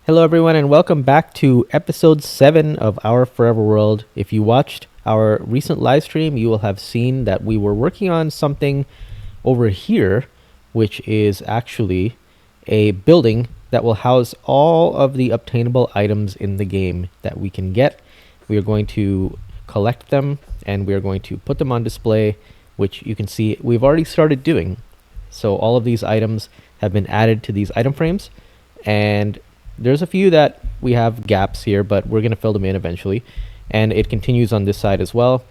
Hello, everyone, and welcome back to episode 7 of Our Forever World. If you watched our recent live stream, you will have seen that we were working on something over here, which is actually a building that will house all of the obtainable items in the game that we can get. We are going to collect them and we are going to put them on display, which you can see we've already started doing. So all of these items have been added to these item frames, and there's a few that we have gaps here, but we're going to fill them in eventually. And it continues on this side as well.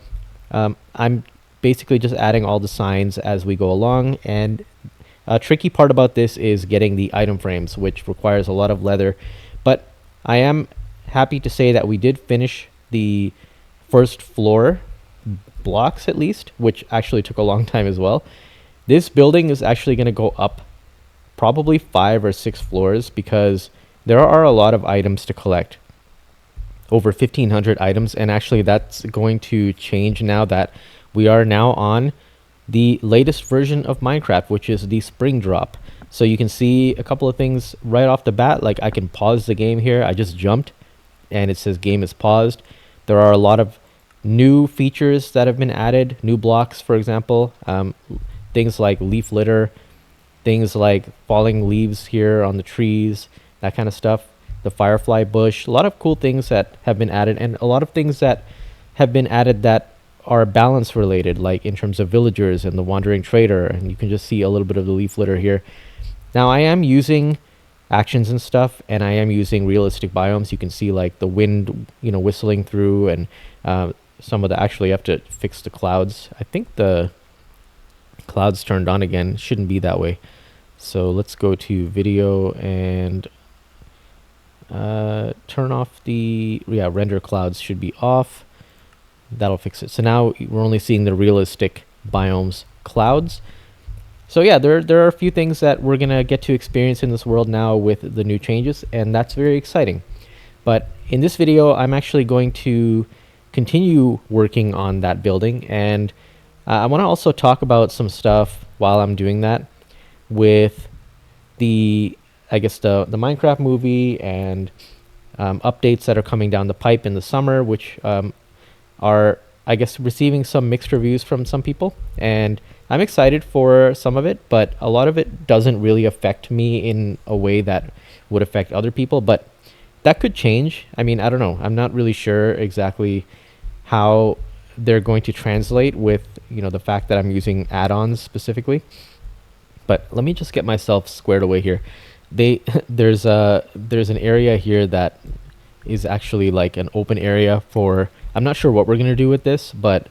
I'm basically just adding all the signs as we go along. And a tricky part about this is getting the item frames, which requires a lot of leather. But I am happy to say that we did finish the first floor blocks at least, which actually took a long time as well. This building is actually going to go up probably 5 or 6 floors because there are a lot of items to collect, over 1,500 items, and actually that's going to change now that we are now on the latest version of Minecraft, which is the spring drop. So you can see a couple of things right off the bat, like I can pause the game here. I just jumped and it says game is paused. There are a lot of new features that have been added, new blocks, for example, things like leaf litter, things like falling leaves here on the trees, that kind of stuff. The firefly bush, a lot of cool things that have been added, and a lot of things that have been added that are balance related, like in terms of villagers and the wandering trader. And you can just see a little bit of the leaf litter here. Now I am using actions and stuff, and I am using realistic biomes. You can see like the wind, whistling through, and some of the, actually you have to fix the clouds. I think the clouds turned on again. Shouldn't be that way. So let's go to video and turn off the render clouds should be off. That'll fix it. So now we're only seeing the realistic biomes clouds. So yeah, there are a few things that we're gonna get to experience in this world now with the new changes, and that's very exciting. But in this video, I'm actually going to continue working on that building, and I want to also talk about some stuff while I'm doing that with the Minecraft movie and updates that are coming down the pipe in the summer, which are, I guess, receiving some mixed reviews from some people. And I'm excited for some of it, but a lot of it doesn't really affect me in a way that would affect other people. But that could change. I mean, I don't know. I'm not really sure exactly how they're going to translate with, the fact that I'm using add-ons specifically. But let me just get myself squared away here. There's an area here that is actually like an open area for, I'm not sure what we're gonna do with this, but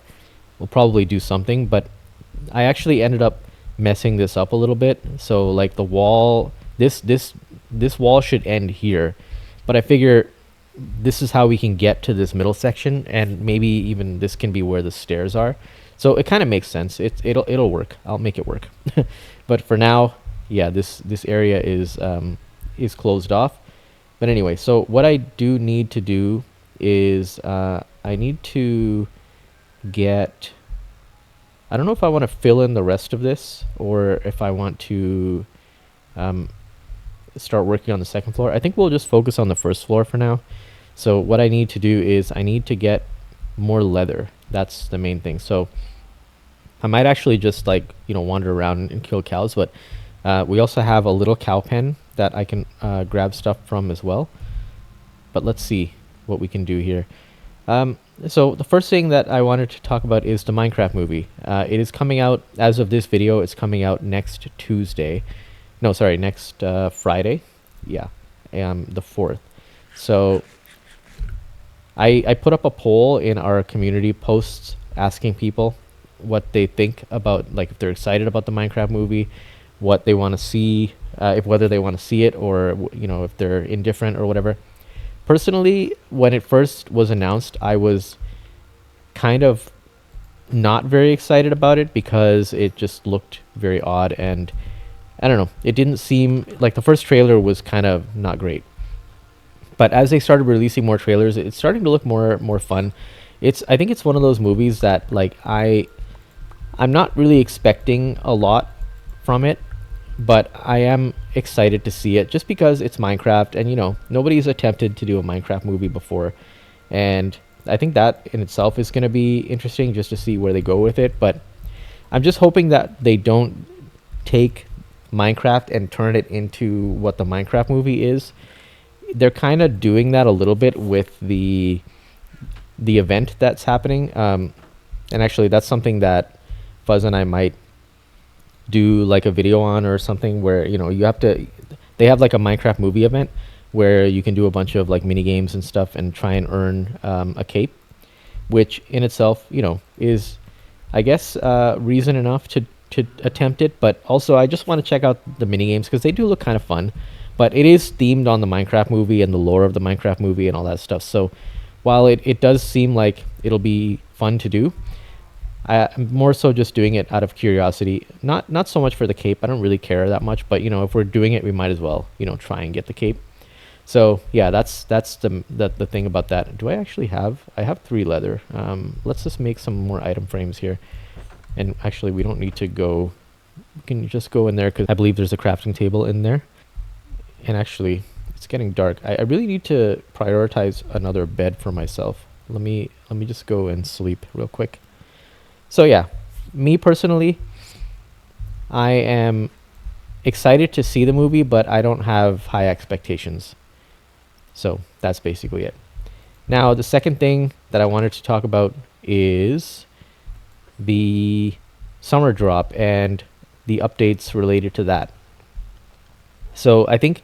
we'll probably do something. But I actually ended up messing this up a little bit. So like the wall, this wall should end here, but I figure this is how we can get to this middle section, and maybe even this can be where the stairs are. So it kind of makes sense. It'll work. I'll make it work. But for now, yeah, this area is closed off. But anyway, so what I do need to do is I need to get, I don't know if I want to fill in the rest of this or if I want to start working on the second floor. I think we'll just focus on the first floor for now. So what I need to do is I need to get more leather. That's the main thing. So I might actually just wander around and kill cows, but we also have a little cow pen that I can grab stuff from as well. But let's see what we can do here. So the first thing that I wanted to talk about is the Minecraft movie. It is coming out, as of this video, it's coming out next Tuesday. No, sorry, next Friday. Yeah, the 4th. So I put up a poll in our community posts asking people what they think about, like, if they're excited about the Minecraft movie, what they want to see, whether they want to see it, or if they're indifferent or whatever. Personally, when it first was announced, I was kind of not very excited about it because it just looked very odd, and I don't know, it didn't seem like, the first trailer was kind of not great. But as they started releasing more trailers, it's starting to look more fun. I think it's one of those movies that, like, I'm not really expecting a lot from it, but I am excited to see it just because it's Minecraft, and nobody's attempted to do a Minecraft movie before, and I think that in itself is going to be interesting just to see where they go with it. But I'm just hoping that they don't take Minecraft and turn it into what the Minecraft movie is. They're kind of doing that a little bit with the event that's happening, and actually that's something that Fuzz and I might do like a video on or something, where you have to they have like a Minecraft movie event where you can do a bunch of like mini games and stuff and try and earn a cape, which in itself is, I guess, reason enough to attempt it. But also I just want to check out the mini games because they do look kind of fun, but it is themed on the Minecraft movie and the lore of the Minecraft movie and all that stuff. So while it does seem like it'll be fun to do, I'm more so just doing it out of curiosity, not so much for the cape. I don't really care that much, but if we're doing it, we might as well try and get the cape. So yeah, that's the thing about that. Do I actually have? I have 3 leather. Let's just make some more item frames here. And actually, we don't need to go. We can just go in there because I believe there's a crafting table in there. And actually, it's getting dark. I really need to prioritize another bed for myself. Let me just go and sleep real quick. So yeah, me personally, I am excited to see the movie, but I don't have high expectations. So that's basically it. Now, the second thing that I wanted to talk about is the summer drop and the updates related to that. So I think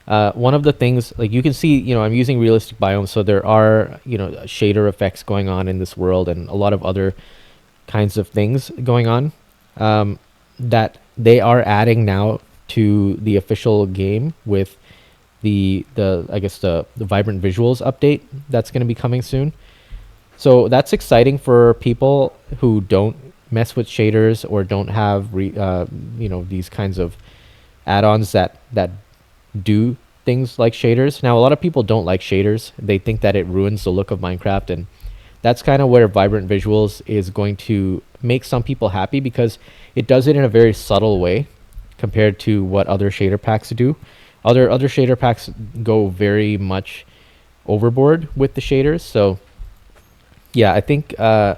one of the things, like you can see, I'm using realistic biomes, so there are, shader effects going on in this world and a lot of other kinds of things going on that they are adding now to the official game with the I guess the vibrant visuals update that's going to be coming soon. So that's exciting for people who don't mess with shaders or don't have these kinds of add-ons that do things like shaders. Now a lot of people don't like shaders. They think that it ruins the look of Minecraft, and that's kind of where vibrant visuals is going to make some people happy because it does it in a very subtle way compared to what other shader packs do. Other shader packs go very much overboard with the shaders. So yeah, I think oh,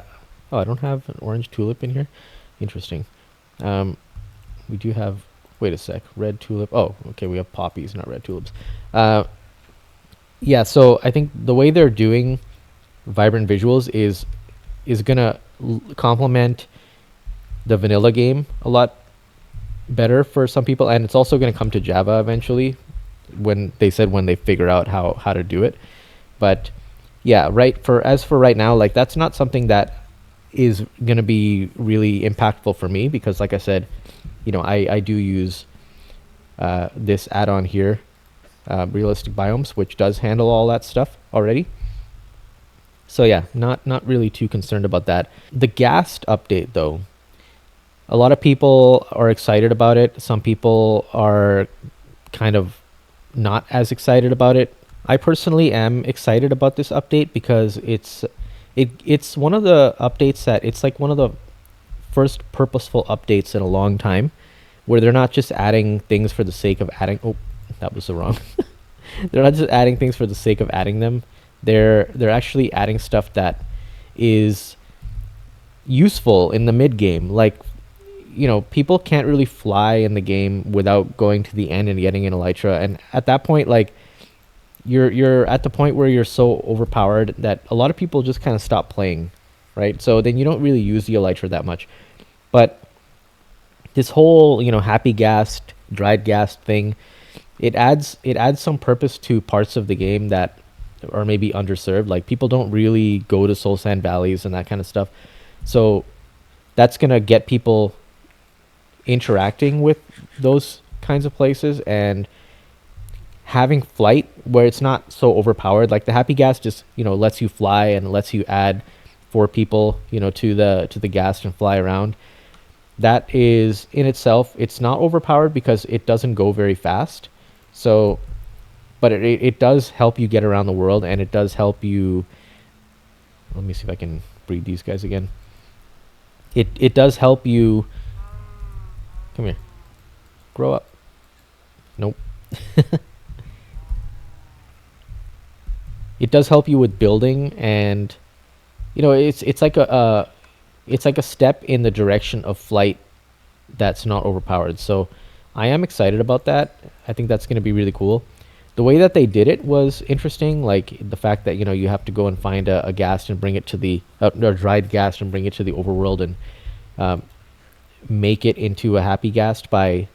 I don't have an orange tulip in here. Interesting. We do have, wait a sec, red tulip. Oh, okay, we have poppies, not red tulips. Yeah, so I think the way they're doing vibrant visuals is gonna complement the vanilla game a lot better for some people, and it's also gonna come to Java eventually when they figure out how to do it. But yeah, as for right now, like that's not something that is gonna be really impactful for me because, like I said, I do use this add-on here, realistic biomes, which does handle all that stuff already. So yeah, not really too concerned about that. The ghast update though, a lot of people are excited about it. Some people are kind of not as excited about it. I personally am excited about this update because it's one of the updates that it's like one of the first purposeful updates in a long time where they're not just adding things for the sake of adding. Oh, that was the wrong. They're not just adding things for the sake of adding them. They're actually adding stuff that is useful in the mid game. Like, people can't really fly in the game without going to the end and getting an elytra, and at that point, like, you're at the point where you're so overpowered that a lot of people just kind of stop playing, right? So then you don't really use the elytra that much. But this whole happy ghast, dried ghast thing, it adds some purpose to parts of the game that are maybe underserved. Like, people don't really go to soul sand valleys and that kind of stuff, so that's gonna get people interacting with those kinds of places and having flight where it's not so overpowered. Like the happy ghast just lets you fly and lets you add 4 people to the ghast and fly around. That is in itself, it's not overpowered because it doesn't go very fast. So but it does help you get around the world, and it does help you. Let me see if I can breed these guys again. It does help you. Come here, grow up. Nope. It does help you with building, and it's like it's like a step in the direction of flight that's not overpowered. So I am excited about that. I think that's going to be really cool. The way that they did it was interesting, like the fact that you have to go and find a ghast and bring it to the or dried ghast and bring it to the overworld and um, make it into a happy ghast by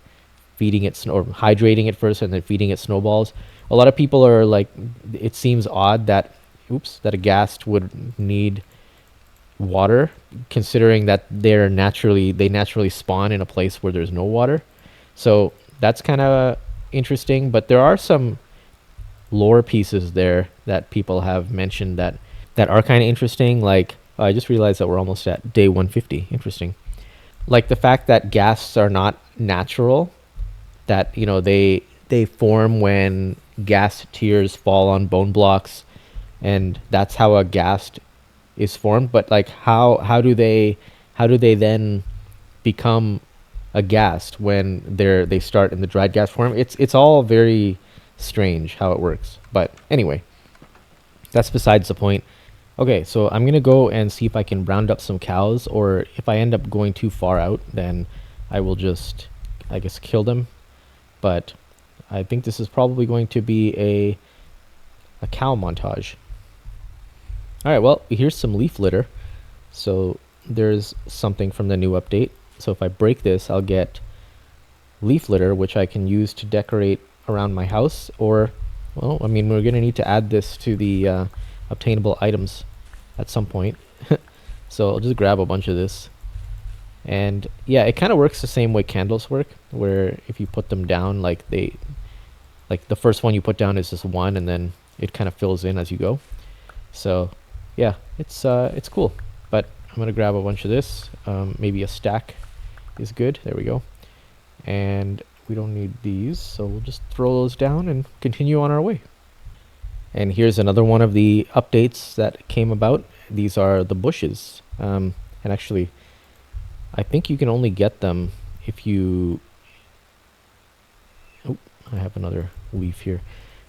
feeding it or hydrating it first and then feeding it snowballs. A lot of people are like, it seems odd that that a ghast would need water, considering that they naturally spawn in a place where there's no water. So that's kind of interesting. But there are some lore pieces there that people have mentioned that are kind of interesting. Like I just realized that we're almost at day 150. Interesting. Like the fact that ghasts are not natural, that they form when ghast tears fall on bone blocks, and that's how a ghast is formed. But like how do they then become a ghast when they start in the dried ghast form? It's all very strange how it works. But anyway, that's besides the point. Okay, so I'm gonna go and see if I can round up some cows, or if I end up going too far out, then I will just, I guess, kill them. But I think this is probably going to be a cow montage. All right, well, here's some leaf litter. So there's something from the new update. So if I break this, I'll get leaf litter, which I can use to decorate around my house. Or, well, I mean, we're going to need to add this to the obtainable items at some point. So I'll just grab a bunch of this. And yeah, it kind of works the same way candles work, where if you put them down, like the first one you put down is just one, and then it kind of fills in as you go. So yeah, it's cool. But I'm gonna grab a bunch of this. Maybe a stack is good. There we go. And we don't need these, so we'll just throw those down and continue on our way. And here's another one of the updates that came about. These are the bushes. And actually, I think you can only get them if you... Oh, I have another leaf here.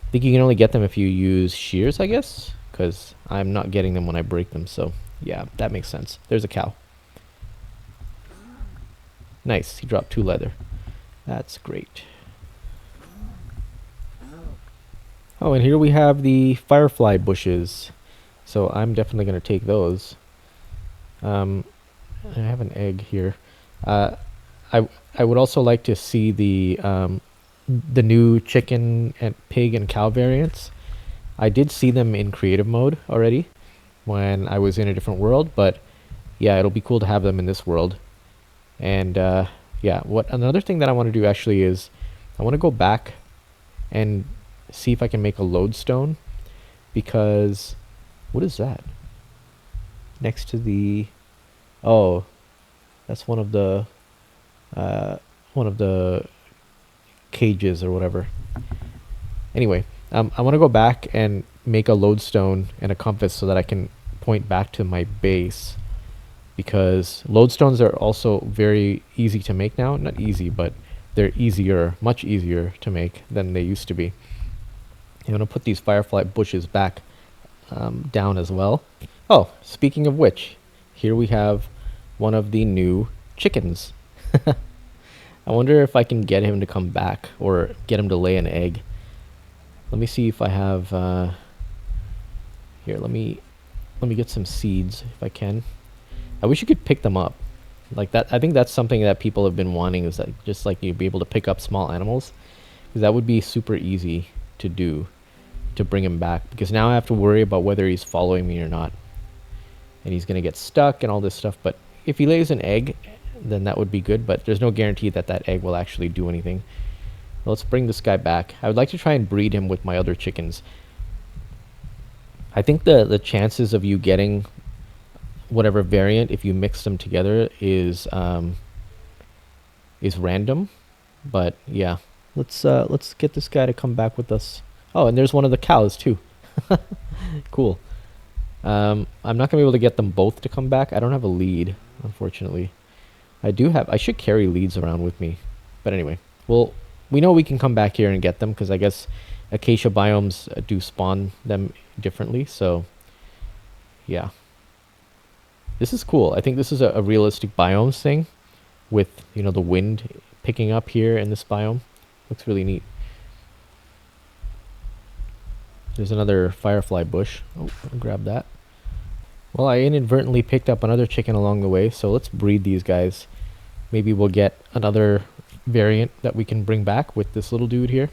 I think you can only get them if you use shears, I guess, because I'm not getting them when I break them. So yeah, that makes sense. There's a cow. Nice, he dropped 2 leather. That's great. Oh, and here we have the firefly bushes. So I'm definitely going to take those. I have an egg here. Uh, I would also like to see the new chicken and pig and cow variants. I did see them in creative mode already when I was in a different world, but yeah, it'll be cool to have them in this world. And yeah, what another thing that I want to do actually is I want to go back and see if I can make a lodestone, because what is that next to the... Oh, that's uh, one of the cages or whatever. Anyway, I want to go back and make a lodestone and a compass so that I can point back to my base, because lodestones are also very easy to make now. Not easy, but they're easier, much easier to make than they used to be. I'm going to put these firefly bushes back down as well. Oh, speaking of which, here we have one of the new chickens. I wonder if I can get him to come back or get him to lay an egg. Let me see if I have... here, let me get some seeds if I can. I wish you could pick them up. Like that, I think that's something that people have been wanting, is that just like you'd be able to pick up small animals. Because that would be super easy to do, to bring him back. Because now I have to worry about whether he's following me or not. And he's going to get stuck and all this stuff. But if he lays an egg, then that would be good. But there's no guarantee that that egg will actually do anything. Let's bring this guy back. I would like to try and breed him with my other chickens. I think the chances of you getting whatever variant, if you mix them together, is random. But yeah, let's get this guy to come back with us. Oh, and there's one of the cows too. Cool. I'm not gonna be able to get them both to come back. I don't have a lead, unfortunately. I should carry leads around with me. But anyway, we know we can come back here and get them because I guess acacia biomes do spawn them differently. So yeah, this is cool. I think this is a realistic biomes thing with, you know, the wind picking up here in this biome. Looks really neat. There's another firefly bush. Oh, I'll grab that. Well, I inadvertently picked up another chicken along the way, so let's breed these guys. Maybe we'll get another variant that we can bring back with this little dude here.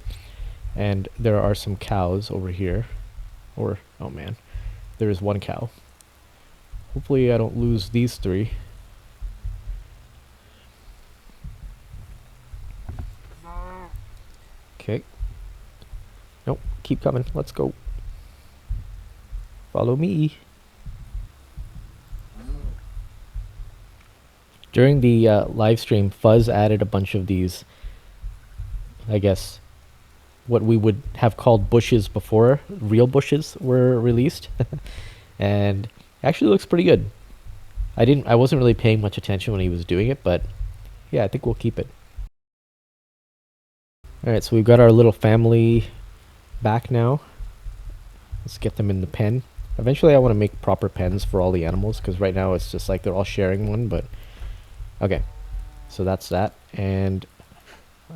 And there are some cows over here. Or, oh man, there is one cow. Hopefully I don't lose these three. Okay. Nope, keep coming. Let's go. Follow me. During the live stream, Fuzz added a bunch of these, I guess, what we would have called bushes before real bushes were released. And it actually looks pretty good. I wasn't really paying much attention when he was doing it, but yeah, I think we'll keep it. Alright, so we've got our little family back now. Let's get them in the pen. Eventually I want to make proper pens for all the animals, because right now it's just like they're all sharing one, but okay. So that's that, and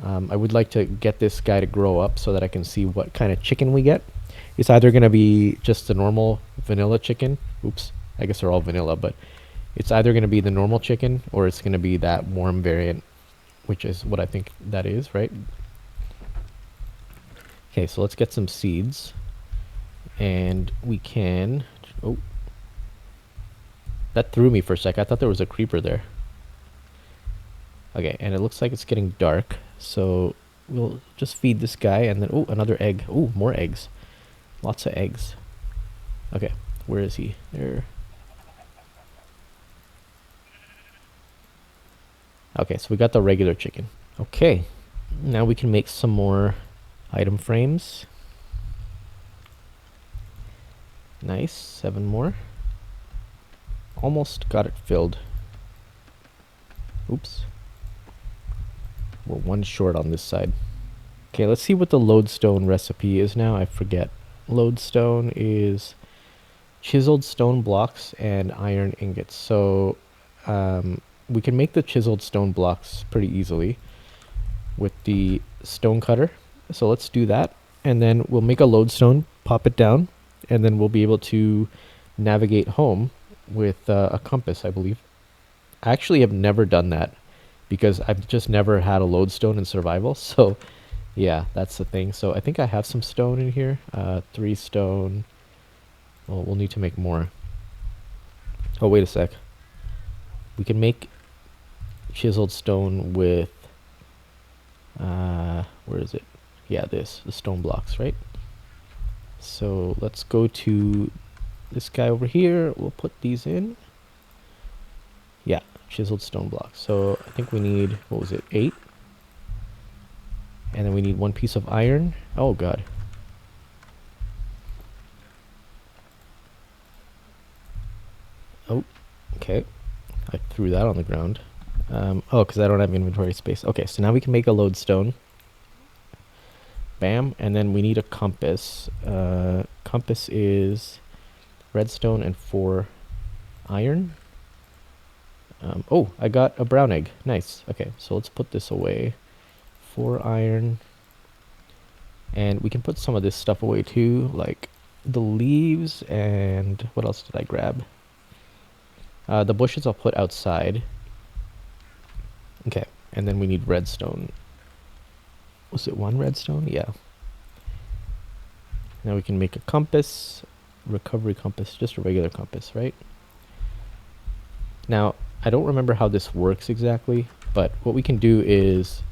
I would like to get this guy to grow up so that I can see what kind of chicken we get. It's either going to be just the normal vanilla chicken. Oops, I guess they're all vanilla, but it's either going to be the normal chicken or it's going to be that warm variant, which is what I think that is, right? Okay, so let's get some seeds. And we can... Oh. That threw me for a sec. I thought there was a creeper there. Okay, and it looks like it's getting dark. So we'll just feed this guy and then... Oh, another egg. Oh, more eggs. Lots of eggs. Okay, where is he? There. Okay, so we got the regular chicken. Okay, now we can make some more item frames. Nice, 7 more. Almost got it filled. Oops. We're 1 short on this side. Okay, let's see what the lodestone recipe is now. I forget. Lodestone is chiseled stone blocks and iron ingots. So we can make the chiseled stone blocks pretty easily with the stone cutter. So let's do that. And then we'll make a lodestone, pop it down, and then we'll be able to navigate home with a compass, I believe. I actually have never done that because I've just never had a lodestone in survival. So yeah, that's the thing. So I think I have some stone in here. 3 stone. Well, we'll need to make more. Oh, wait a sec. We can make chiseled stone with... where is it? Yeah, the stone blocks, right? So let's go to this guy over here. We'll put these in. Yeah, chiseled stone blocks. So I think we need, what was it, 8? And then we need 1 piece of iron. Oh god. Oh, okay. I threw that on the ground. Oh, because I don't have inventory space. Okay, so now we can make a lodestone. Bam, and then we need a compass. Compass is redstone and 4 iron. Oh, I got a brown egg. Nice. Okay, so let's put this away. 4 iron. And we can put some of this stuff away too, like the leaves and what else did I grab? The bushes I'll put outside. Okay, and then we need redstone. Was it 1 redstone? Yeah. Now we can make a compass, recovery compass, just a regular compass, right? Now, I don't remember how this works exactly, but what we can do is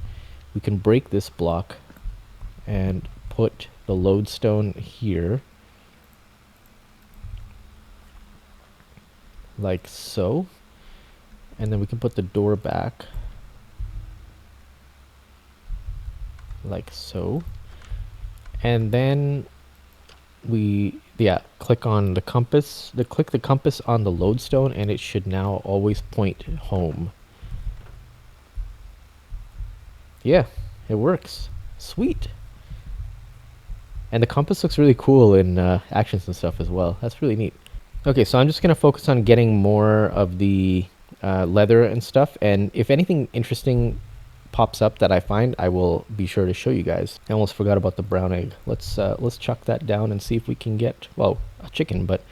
we can break this block and put the lodestone here, like so, and then we can put the door back like so, and then we click on the compass, click the compass on the lodestone, and it should now always point home. Yeah, it works. Sweet. And the compass looks really cool in actions and stuff as well. That's really neat. Okay, so I'm just going to focus on getting more of the leather and stuff. And if anything interesting pops up that I find, I will be sure to show you guys. I almost forgot about the brown egg. Let's chuck that down and see if we can get, well, a chicken, but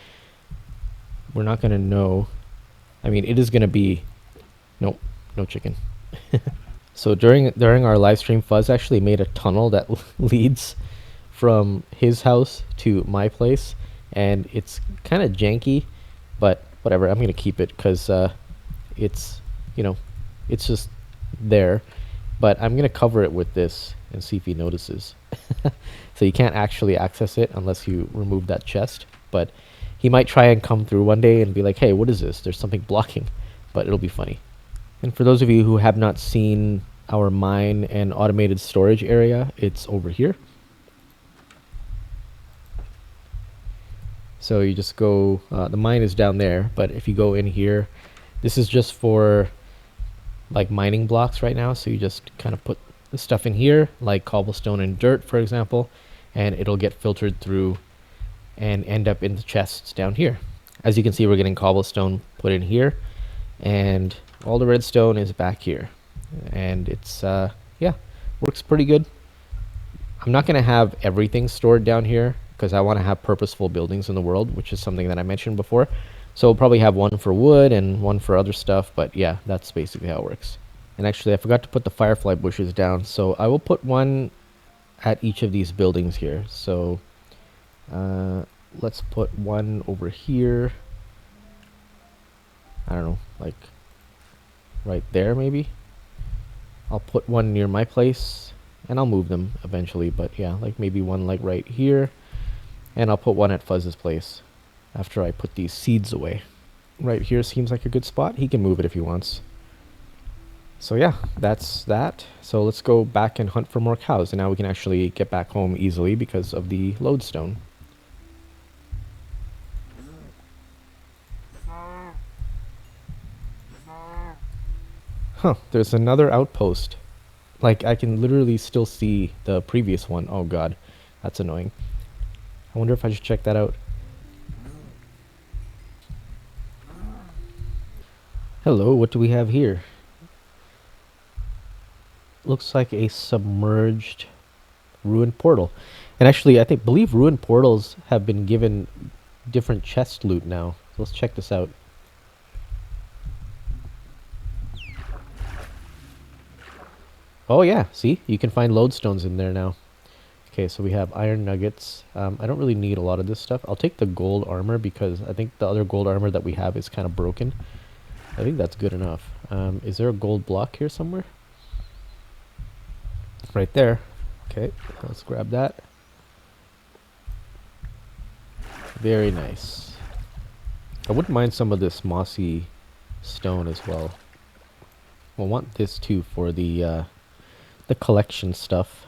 we're not going to know. I mean, it is going to be, nope, no chicken. So during our live stream, Fuzz actually made a tunnel that leads from his house to my place, and it's kind of janky, but whatever. I'm gonna keep it because it's, you know, it's just there. But I'm gonna cover it with this and see if he notices. So you can't actually access it unless you remove that chest. But he might try and come through one day and be like, "Hey, what is this? There's something blocking." But it'll be funny. And for those of you who have not seen our mine and automated storage area, it's over here. So you just go, the mine is down there, but if you go in here, this is just for like mining blocks right now. So you just kind of put the stuff in here, like cobblestone and dirt, for example, and it'll get filtered through and end up in the chests down here. As you can see, we're getting cobblestone put in here, and all the redstone is back here. And it's, yeah, works pretty good. I'm not going to have everything stored down here because I want to have purposeful buildings in the world, which is something that I mentioned before. So we'll probably have one for wood and one for other stuff, but yeah, that's basically how it works. And actually, I forgot to put the firefly bushes down, so I will put one at each of these buildings here. So let's put one over here. I don't know, like right there maybe. I'll put one near my place, and I'll move them eventually, but yeah, like maybe one like right here. And I'll put one at Fuzz's place after I put these seeds away. Right here seems like a good spot. He can move it if he wants. So yeah, that's that. So let's go back and hunt for more cows. And now we can actually get back home easily because of the lodestone. Huh, there's another outpost. Like, I can literally still see the previous one. Oh god, that's annoying. I wonder if I should check that out. Hello, what do we have here? Looks like a submerged ruined portal. And actually, believe ruined portals have been given different chest loot now. So let's check this out. Oh yeah, see? You can find lodestones in there now. Okay, so we have iron nuggets. I don't really need a lot of this stuff. I'll take the gold armor because I think the other gold armor that we have is kind of broken. I think that's good enough. Is there a gold block here somewhere? Right there. Okay, let's grab that. Very nice. I wouldn't mind some of this mossy stone as well. We'll want this too for the collection stuff.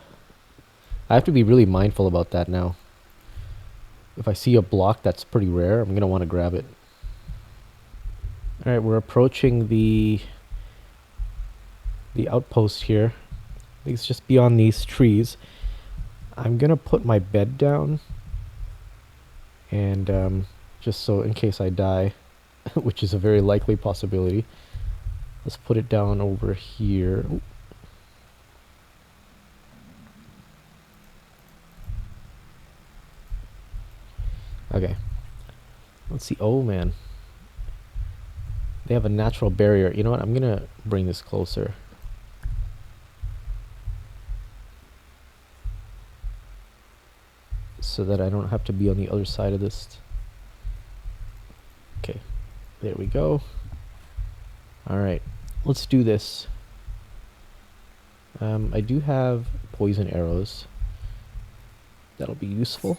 I have to be really mindful about that now. If I see a block that's pretty rare, I'm going to want to grab it. Alright, we're approaching the outpost here. I think it's just beyond these trees. I'm going to put my bed down. And just so in case I die, which is a very likely possibility. Let's put it down over here. Ooh. Okay. Let's see. Oh, man. They have a natural barrier. You know what? I'm going to bring this closer. So that I don't have to be on the other side of this. Okay. There we go. Alright. Let's do this. I do have poison arrows. That'll be useful.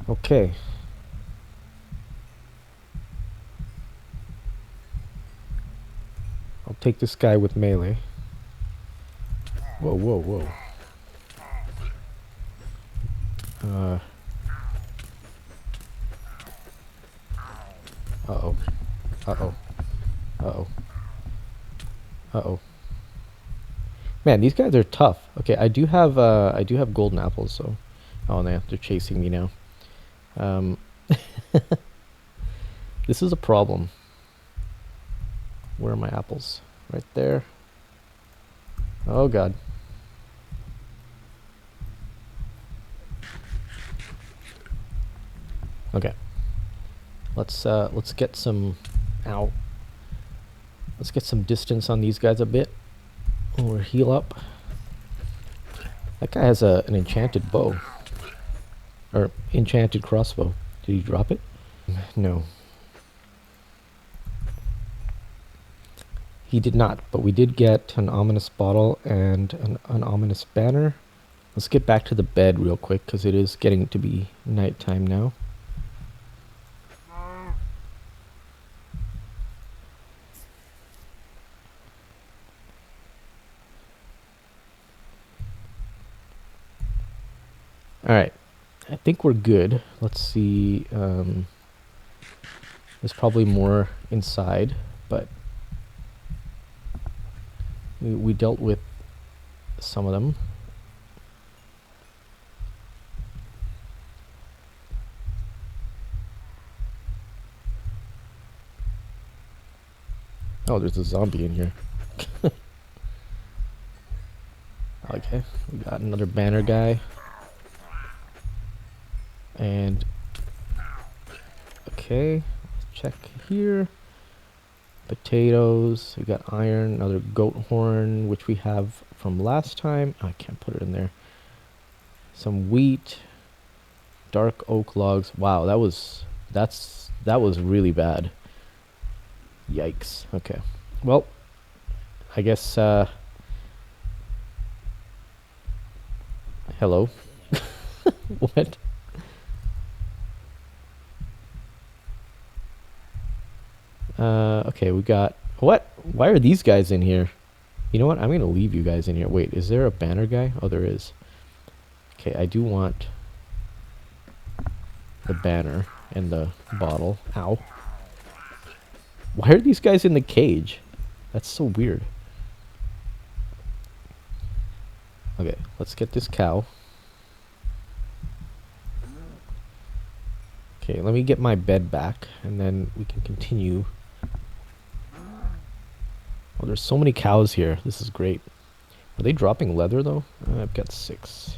Okay. I'll take this guy with melee. Whoa, whoa, whoa. Uh oh. Uh oh. Uh oh. Uh oh. Man, these guys are tough. Okay, I do have golden apples, so oh man, they're chasing me now. Um this is a problem. Where are my apples? Right there. Oh god. Okay. Let's get some ow. Let's get some distance on these guys a bit. Or heal up. That guy has an enchanted bow. Or enchanted crossbow. Did he drop it? No. He did not, but we did get an ominous bottle and an ominous banner. Let's get back to the bed real quick, because it is getting to be nighttime now. Alright, I think we're good. Let's see, there's probably more inside, but we dealt with some of them. Oh, there's a zombie in here. Okay, we got another banner guy. And okay, let's check here. Potatoes, we got iron, another goat horn, which we have from last time. Oh, I can't put it in there. Some wheat, dark oak logs. Wow, that was really bad. Yikes. Okay. Well, I guess hello. What? Okay, we got what? Why are these guys in here? You know what? I'm gonna leave you guys in here. Wait, is there a banner guy? Oh, there is. Okay, I do want the banner and the bottle. Ow. Why are these guys in the cage? That's so weird. Okay, let's get this cow. Okay, let me get my bed back, and then we can continue. Oh, there's so many cows here. This is great. Are they dropping leather, though? I've got 6.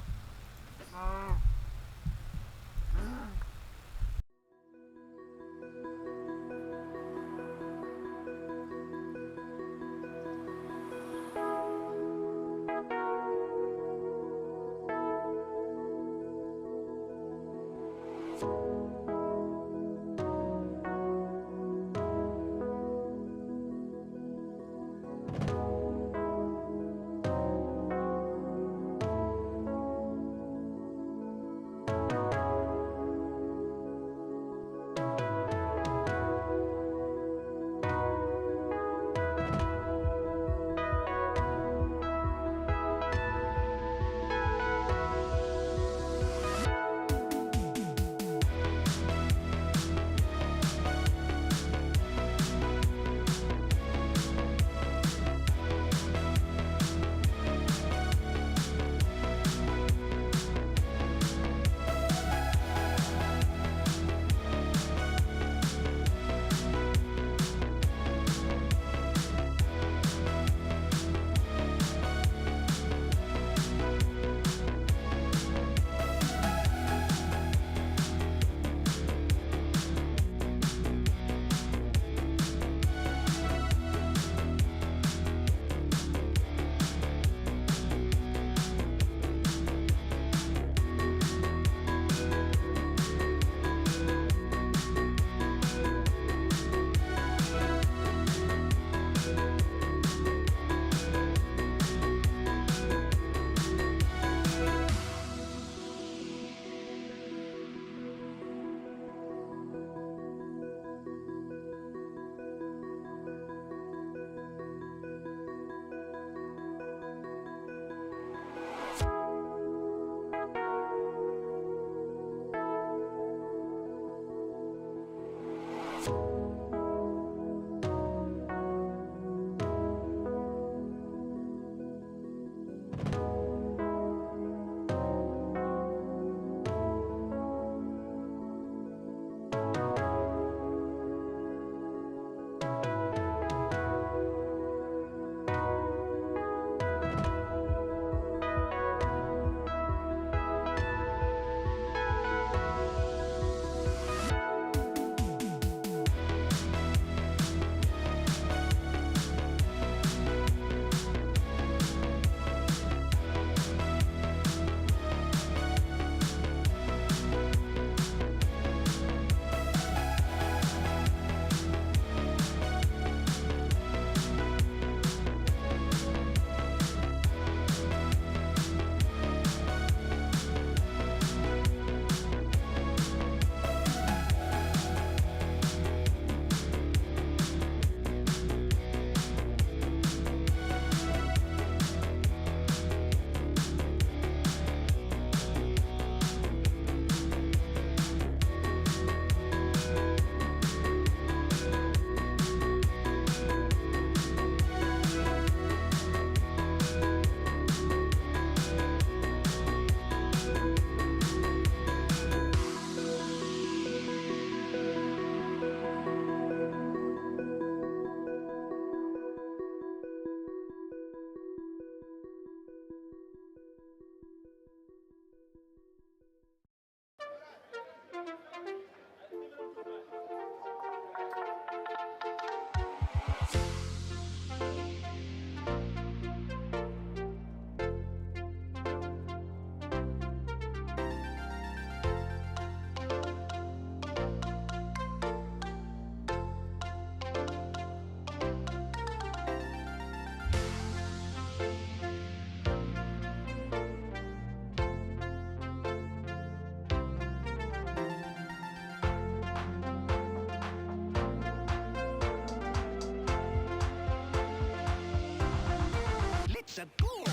the goal.